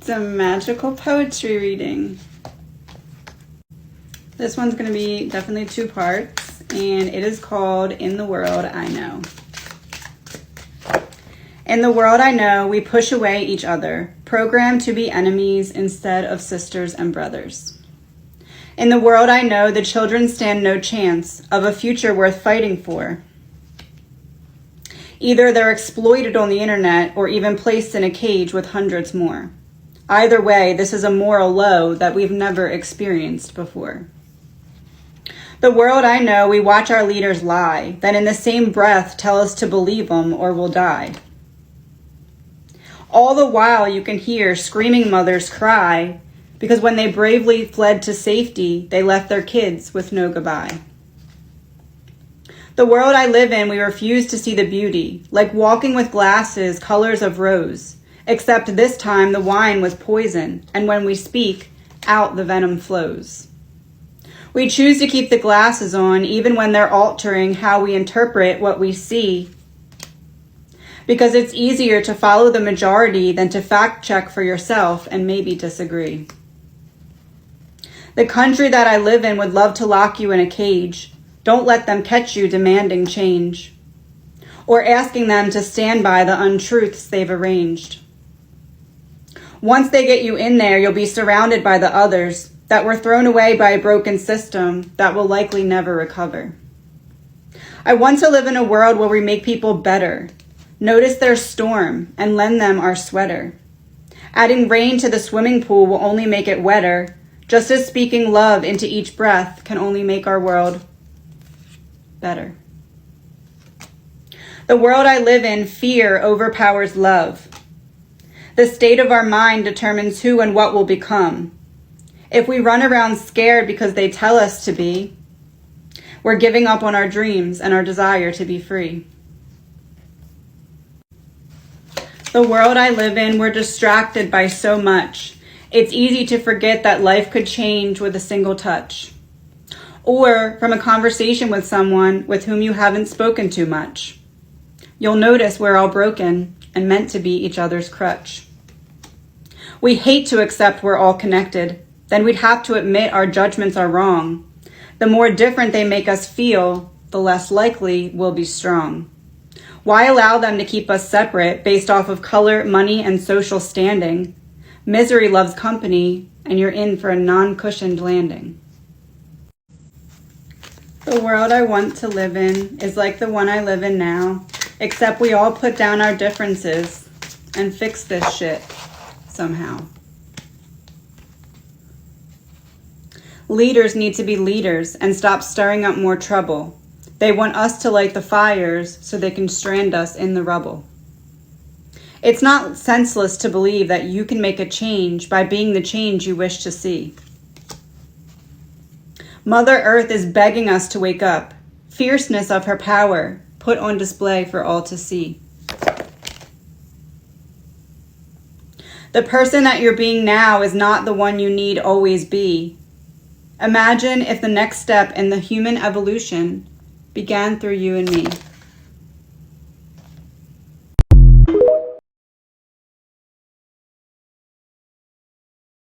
It's a magical poetry reading. This one's going to be definitely 2 parts, and it is called In the World I Know. In the world I know, we push away each other, programmed to be enemies instead of sisters and brothers. In the world I know, the children stand no chance of a future worth fighting for. Either they're exploited on the internet or even placed in a cage with hundreds more. Either way, this is a moral low that we've never experienced before. The world I know, we watch our leaders lie, then in the same breath tell us to believe them or we'll die. All the while you can hear screaming mothers cry because when they bravely fled to safety, they left their kids with no goodbye. The world I live in, we refuse to see the beauty, like walking with glasses, colors of rose, except this time the wine was poison, and when we speak, out the venom flows. We choose to keep the glasses on even when they're altering how we interpret what we see, because it's easier to follow the majority than to fact check for yourself and maybe disagree. The country that I live in would love to lock you in a cage. Don't let them catch you demanding change or asking them to stand by the untruths they've arranged. Once they get you in there, you'll be surrounded by the others that were thrown away by a broken system that will likely never recover. I want to live in a world where we make people better, notice their storm, and lend them our sweater. Adding rain to the swimming pool will only make it wetter, just as speaking love into each breath can only make our world better. The world I live in, fear overpowers love. The state of our mind determines who and what will become. If we run around scared because they tell us to be, we're giving up on our dreams and our desire to be free. The world I live in, we're distracted by so much. It's easy to forget that life could change with a single touch, or from a conversation with someone with whom you haven't spoken to much. You'll notice we're all broken and meant to be each other's crutch. We hate to accept we're all connected. Then we'd have to admit our judgments are wrong. The more different they make us feel, the less likely we'll be strong. Why allow them to keep us separate based off of color, money, and social standing? Misery loves company, and you're in for a non-cushioned landing. The world I want to live in is like the one I live in now, except we all put down our differences and fix this shit somehow. Leaders need to be leaders and stop stirring up more trouble. They want us to light the fires so they can strand us in the rubble. It's not senseless to believe that you can make a change by being the change you wish to see. Mother Earth is begging us to wake up. Fierceness of her power put on display for all to see. The person that you're being now is not the one you need always be. Imagine if the next step in the human evolution began through you and me.